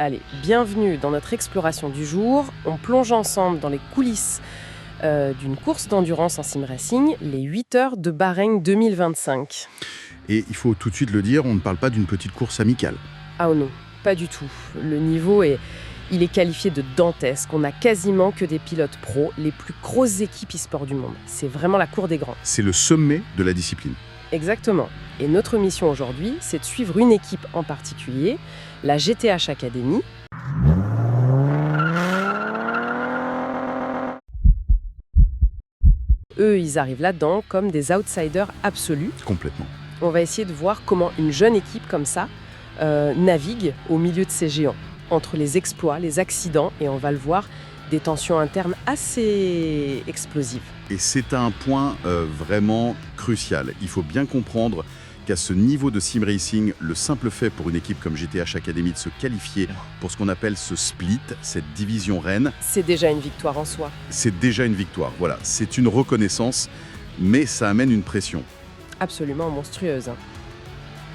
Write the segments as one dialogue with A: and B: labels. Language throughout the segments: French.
A: Allez, bienvenue dans notre exploration du jour. On plonge ensemble dans les coulisses d'une course d'endurance en sim racing, les 8 heures de Bahreïn 2025.
B: Et il faut tout de suite le dire, on ne parle pas d'une petite course amicale.
A: Ah oh non, pas du tout. Le niveau il est qualifié de dantesque. On n'a quasiment que des pilotes pros, les plus grosses équipes e-sport du monde. C'est vraiment la cour des grands.
B: C'est le sommet de la discipline.
A: Exactement. Et notre mission aujourd'hui, c'est de suivre une équipe en particulier, la GTH Academy. Eux, ils arrivent là-dedans comme des outsiders absolus.
B: Complètement.
A: On va essayer de voir comment une jeune équipe comme ça navigue au milieu de ces géants, entre les exploits, les accidents, et on va le voir, des tensions internes assez explosives.
B: Et c'est un point vraiment crucial. Il faut bien comprendre qu'à ce niveau de sim racing, le simple fait pour une équipe comme GTH Academy de se qualifier pour ce qu'on appelle ce split, cette division reine,
A: c'est déjà une victoire en soi.
B: c'est déjà une victoire. Voilà, c'est une reconnaissance, mais ça amène une pression.
A: Absolument monstrueuse.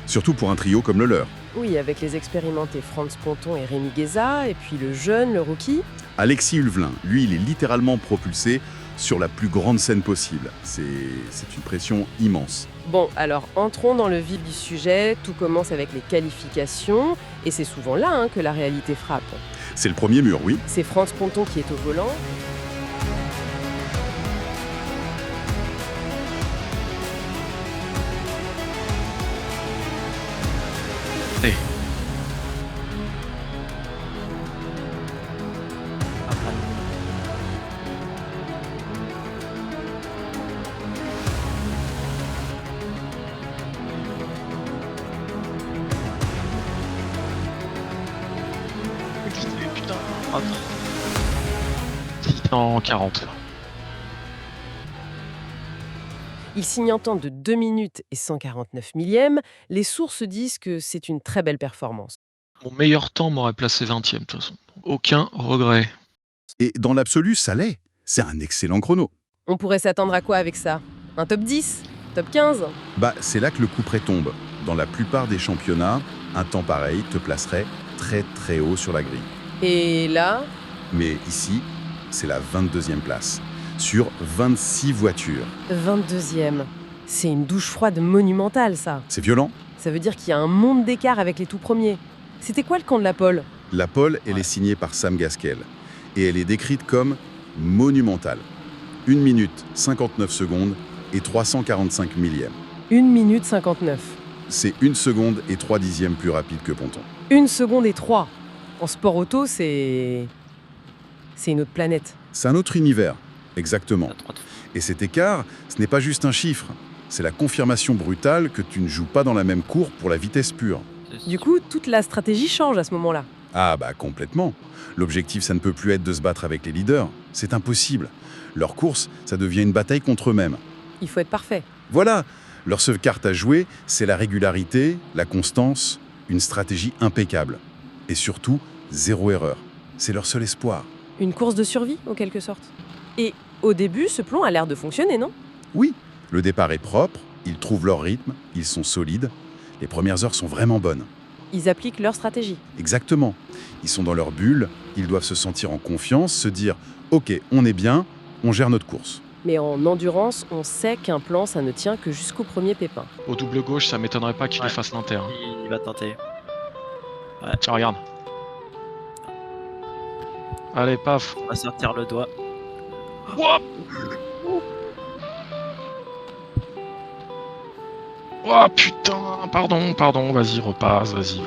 B: Surtout pour un trio comme le leur.
A: Oui, avec les expérimentés Franz Ponton et Rémi Guéza, et puis le jeune, le rookie.
B: Alexis Hulvelin, lui, il est littéralement propulsé sur la plus grande scène possible. C'est une pression immense.
A: Bon, alors entrons dans le vif du sujet. Tout commence avec les qualifications, et c'est souvent là que la réalité frappe.
B: C'est le premier mur, oui.
A: C'est Franz Ponton qui est au volant.
C: Hey. Putain, 640.
A: Il signe en temps de 2 minutes et 149 millièmes. Les sources disent que c'est une très belle performance.
C: Mon meilleur temps m'aurait placé 20e de toute façon. Aucun regret.
B: Et dans l'absolu, ça l'est. C'est un excellent chrono.
A: On pourrait s'attendre à quoi avec ça? Un top 10? Top 15?
B: Bah, c'est là que le coup près tombe. Dans la plupart des championnats, un temps pareil te placerait très très haut sur la grille.
A: Et là,
B: Mais ici, c'est la 22e place. Sur 26 voitures.
A: 22e. C'est une douche froide monumentale, ça.
B: C'est violent.
A: Ça veut dire qu'il y a un monde d'écart avec les tout premiers. C'était quoi le camp de la pole?
B: La pole, elle est signée par Sam Gaskell. Et elle est décrite comme monumentale. 1 minute 59 secondes et 345 millièmes.
A: 1 minute 59.
B: C'est 1 seconde et 3 dixièmes plus rapide que Ponton.
A: 1 seconde et 3. En sport auto, c'est une autre planète.
B: C'est un autre univers, exactement. Et cet écart, ce n'est pas juste un chiffre. C'est la confirmation brutale que tu ne joues pas dans la même cour pour la vitesse pure.
A: Du coup, toute la stratégie change à ce moment-là.
B: Ah bah complètement. L'objectif, ça ne peut plus être de se battre avec les leaders. C'est impossible. Leur course, ça devient une bataille contre eux-mêmes.
A: Il faut être parfait.
B: Voilà, leur seule carte à jouer, c'est la régularité, la constance, une stratégie impeccable. Et surtout, zéro erreur. C'est leur seul espoir.
A: Une course de survie, en quelque sorte. Et au début, ce plan a l'air de fonctionner, non?
B: Oui, le départ est propre, ils trouvent leur rythme, ils sont solides. Les premières heures sont vraiment bonnes.
A: Ils appliquent leur stratégie.
B: Exactement. Ils sont dans leur bulle, ils doivent se sentir en confiance, se dire « Ok, on est bien, on gère notre course ».
A: Mais en endurance, on sait qu'un plan, ça ne tient que jusqu'au premier pépin.
C: Au double gauche, ça m'étonnerait pas qu'il
D: Ouais.
C: efface l'inter. Hein.
D: Il va tenter.
C: Tiens, regarde. Allez, paf.
D: On va sortir le doigt.
C: Ouah. Oh putain, pardon, vas-y, repasse, vas-y.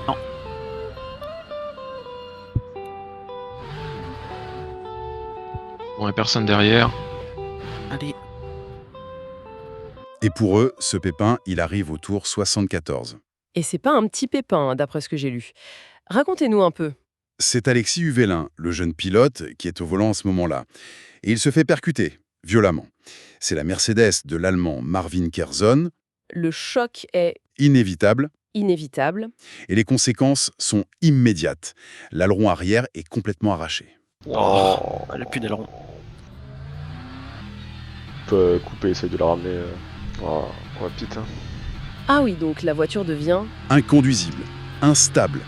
D: Non.
C: Bon, et personne derrière.
D: Allez.
B: Et pour eux, ce pépin, il arrive au tour 74.
A: Et c'est pas un petit pépin, d'après ce que j'ai lu. Racontez-nous un peu.
B: C'est Alexis Huvelin, le jeune pilote, qui est au volant à ce moment-là. Et il se fait percuter, violemment. C'est la Mercedes de l'Allemand Marvin Kerzon,
A: Le choc est
B: inévitable,
A: inévitable.
B: et les conséquences sont immédiates. L'aileron arrière est complètement arraché.
D: Oh, elle a plus d'aileron.
E: coupe et essaye de la ramener en pit. Hein.
A: Ah oui, donc la voiture devient...
B: Inconduisible, instable.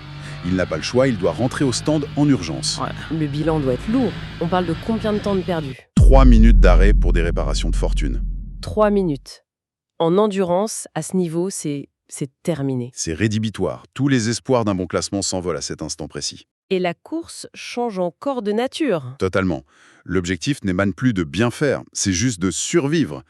B: Il n'a pas le choix, il doit rentrer au stand en urgence.
D: Ouais.
A: Le bilan doit être lourd. On parle de combien de temps de perdu?
B: 3 minutes d'arrêt pour des réparations de fortune.
A: 3 minutes. En endurance, à ce niveau, c'est terminé.
B: C'est rédhibitoire. Tous les espoirs d'un bon classement s'envolent à cet instant précis.
A: Et la course change encore de nature.
B: Totalement. L'objectif n'émane plus de bien faire, c'est juste de survivre.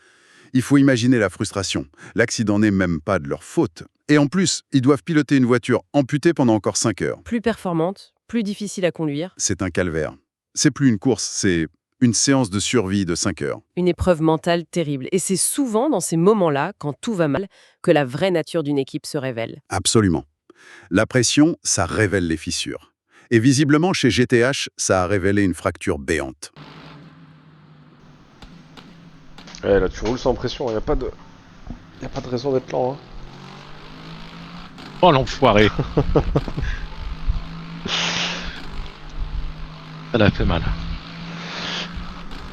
B: Il faut imaginer la frustration. L'accident n'est même pas de leur faute. Et en plus, ils doivent piloter une voiture amputée pendant encore 5 heures.
A: Plus performante, plus difficile à conduire.
B: C'est un calvaire. C'est plus une course, c'est une séance de survie de 5 heures.
A: Une épreuve mentale terrible. Et c'est souvent dans ces moments-là, quand tout va mal, que la vraie nature d'une équipe se révèle.
B: Absolument. La pression, ça révèle les fissures. Et visiblement, chez GTH, ça a révélé une fracture béante.
E: Ouais, là tu roules sans pression, y a pas de raison d'être lent. Hein.
C: Oh l'enfoiré. Elle a fait mal.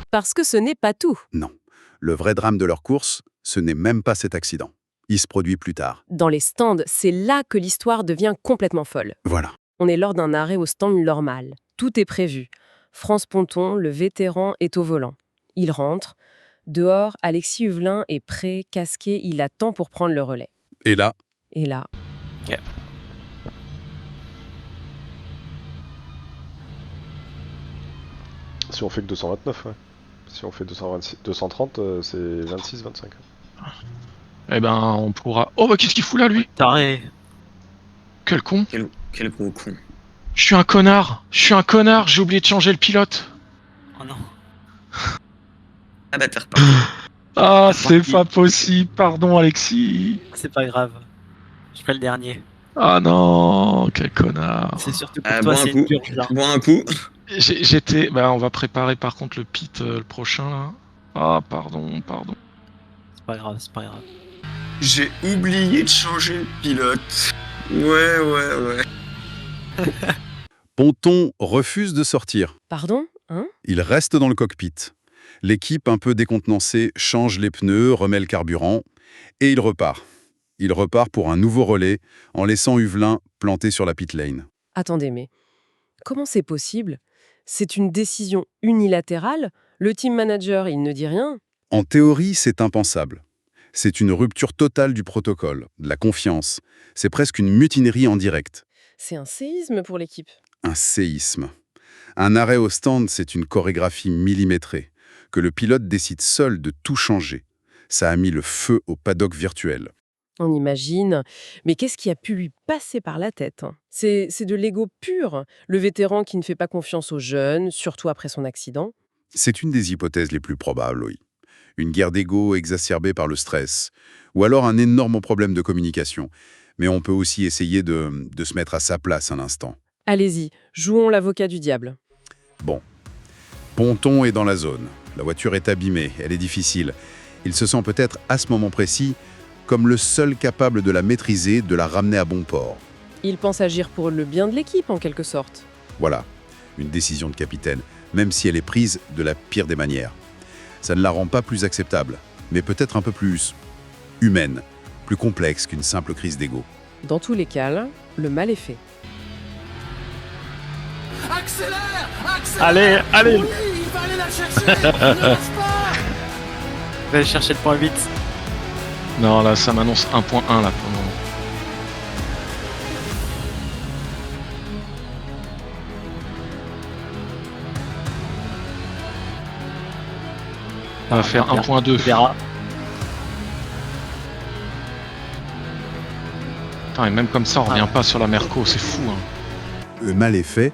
A: Parce que ce n'est pas tout.
B: Non. Le vrai drame de leur course, ce n'est même pas cet accident. Il se produit plus tard.
A: Dans les stands, c'est là que l'histoire devient complètement folle.
B: Voilà.
A: On est lors d'un arrêt au stand normal. Tout est prévu. France Ponton, le vétéran, est au volant. Il rentre. Dehors, Alexis Huvelin est prêt, casqué, il attend pour prendre le relais.
B: Et là,
A: Et là,
E: Si on fait que 229, ouais. Si on fait 226, 230, c'est 26-25.
C: Eh ben, on pourra... Oh, bah qu'est-ce qu'il fout là, lui?
D: Taré.
C: Quel con.
F: Quel gros con.
C: Je suis un connard. J'ai oublié de changer le pilote.
D: Oh non.
F: Ah bah t'es reparti.
C: Ah, c'est pas possible. Pardon, Alexis.
D: C'est pas grave. Je ferai le dernier.
C: Ah non, quel connard.
D: C'est surtout pour
F: Ah,
D: toi,
F: bois un
D: c'est
F: coup.
D: une purge là.
F: Bois un coup.
C: J'étais... Bah, on va préparer par contre le pit le prochain, là. Ah, pardon.
D: C'est pas grave, c'est pas grave.
F: J'ai oublié de changer le pilote. Ouais.
B: Ponton refuse de sortir.
A: pardon, hein?
B: Il reste dans le cockpit. L'équipe, un peu décontenancée, change les pneus, remet le carburant, et il repart. Il repart pour un nouveau relais, en laissant Huvelin planté sur la pit lane.
A: Attendez, mais comment c'est possible? C'est une décision unilatérale? Le team manager, il ne dit rien?
B: En théorie, c'est impensable. C'est une rupture totale du protocole, de la confiance. C'est presque une mutinerie en direct.
A: C'est un séisme pour l'équipe.
B: Un séisme. Un arrêt au stand, c'est une chorégraphie millimétrée, que le pilote décide seul de tout changer. Ça a mis le feu au paddock virtuel.
A: On imagine. Mais qu'est-ce qui a pu lui passer par la tête? C'est de l'ego pur. Le vétéran qui ne fait pas confiance aux jeunes, surtout après son accident.
B: C'est une des hypothèses les plus probables, oui. Une guerre d'ego exacerbée par le stress, ou alors un énorme problème de communication. Mais on peut aussi essayer de se mettre à sa place un instant.
A: Allez-y, jouons l'avocat du diable.
B: Bon. Ponton est dans la zone. La voiture est abîmée, elle est difficile. Il se sent peut-être, à ce moment précis, comme le seul capable de la maîtriser, de la ramener à bon port.
A: Il pense agir pour le bien de l'équipe, en quelque sorte.
B: Voilà, une décision de capitaine, même si elle est prise de la pire des manières. Ça ne la rend pas plus acceptable, mais peut-être un peu plus humaine, plus complexe qu'une simple crise d'ego.
A: Dans tous les cas, là, le mal est fait.
D: Allez, allez.
G: Oui, il va aller la chercher. Ne lâche pas.
D: Je vais aller chercher le point 8.
C: Non, là, ça m'annonce 1.1 là pour le moment. Ça va faire 1.2.
D: On verra.
C: Putain, et même comme ça, on revient pas sur la Merco, c'est fou. Hein.
B: Le mal est fait.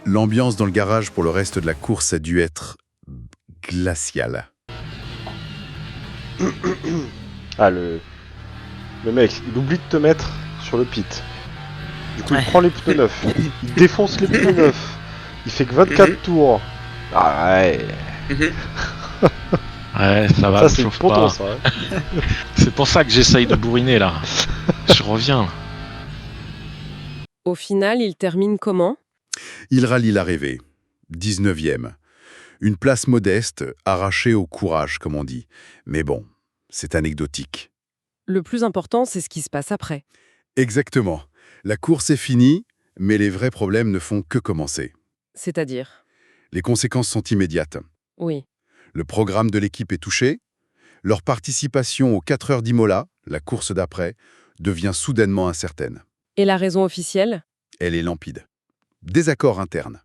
B: L'ambiance dans le garage pour le reste de la course a dû être glaciale.
E: Ah, le mec, il oublie de te mettre sur le pit. Du coup,
D: Ouais.
E: il prend les pneus neufs. Il défonce les pneus neufs. Il fait que 24 tours. Ah ouais.
C: Ouais, ça va,
E: Ça,
C: me
E: c'est
C: chauffe
E: Ponton,
C: pas.
E: ça. Hein.
C: C'est pour ça que j'essaye de bourriner là. Je reviens.
A: Au final, il termine comment?
B: Il rallie l'arrivée. 19e. Une place modeste, arrachée au courage, comme on dit. Mais bon, c'est anecdotique.
A: Le plus important, c'est ce qui se passe après.
B: Exactement. La course est finie, mais les vrais problèmes ne font que commencer.
A: C'est-à-dire?
B: Les conséquences sont immédiates.
A: Oui.
B: Le programme de l'équipe est touché. Leur participation aux 4 heures d'Imola, la course d'après, devient soudainement incertaine.
A: Et la raison officielle?
B: Elle est limpide. Désaccord interne.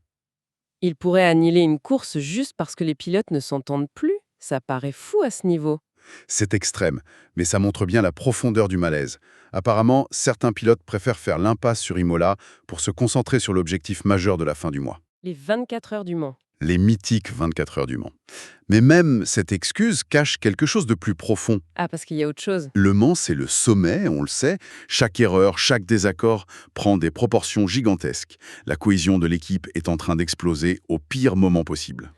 A: Il pourrait annuler une course juste parce que les pilotes ne s'entendent plus? Ça paraît fou à ce niveau.
B: C'est extrême, mais ça montre bien la profondeur du malaise. Apparemment, certains pilotes préfèrent faire l'impasse sur Imola pour se concentrer sur l'objectif majeur de la fin du mois.
A: Les 24 heures du Mans.
B: Les mythiques 24 heures du Mans. Mais même cette excuse cache quelque chose de plus profond.
A: Ah, parce qu'il y a autre chose.
B: Le Mans, c'est le sommet, on le sait. Chaque erreur, chaque désaccord prend des proportions gigantesques. La cohésion de l'équipe est en train d'exploser au pire moment possible.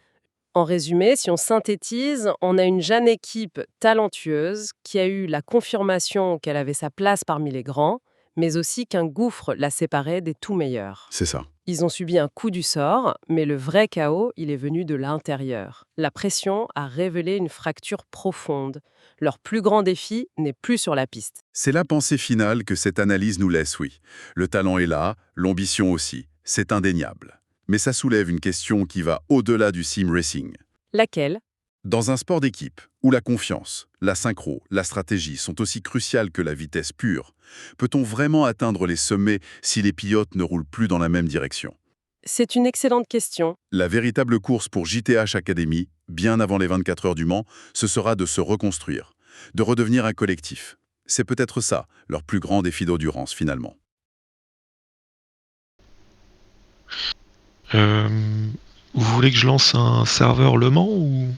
A: En résumé, si on synthétise, on a une jeune équipe talentueuse qui a eu la confirmation qu'elle avait sa place parmi les grands, mais aussi qu'un gouffre la séparait des tout meilleurs.
B: C'est ça.
A: Ils ont subi un coup du sort, mais le vrai chaos, il est venu de l'intérieur. La pression a révélé une fracture profonde. Leur plus grand défi n'est plus sur la piste.
B: C'est la pensée finale que cette analyse nous laisse, oui. Le talent est là, l'ambition aussi. C'est indéniable. Mais ça soulève une question qui va au-delà du sim racing.
A: Laquelle?
B: Dans un sport d'équipe, où la confiance, la synchro, la stratégie sont aussi cruciales que la vitesse pure, peut-on vraiment atteindre les sommets si les pilotes ne roulent plus dans la même direction?
A: C'est une excellente question.
B: La véritable course pour JTH Academy, bien avant les 24 heures du Mans, ce sera de se reconstruire, de redevenir un collectif. C'est peut-être ça, leur plus grand défi d'endurance finalement.
C: Vous voulez que je lance un serveur Le Mans ou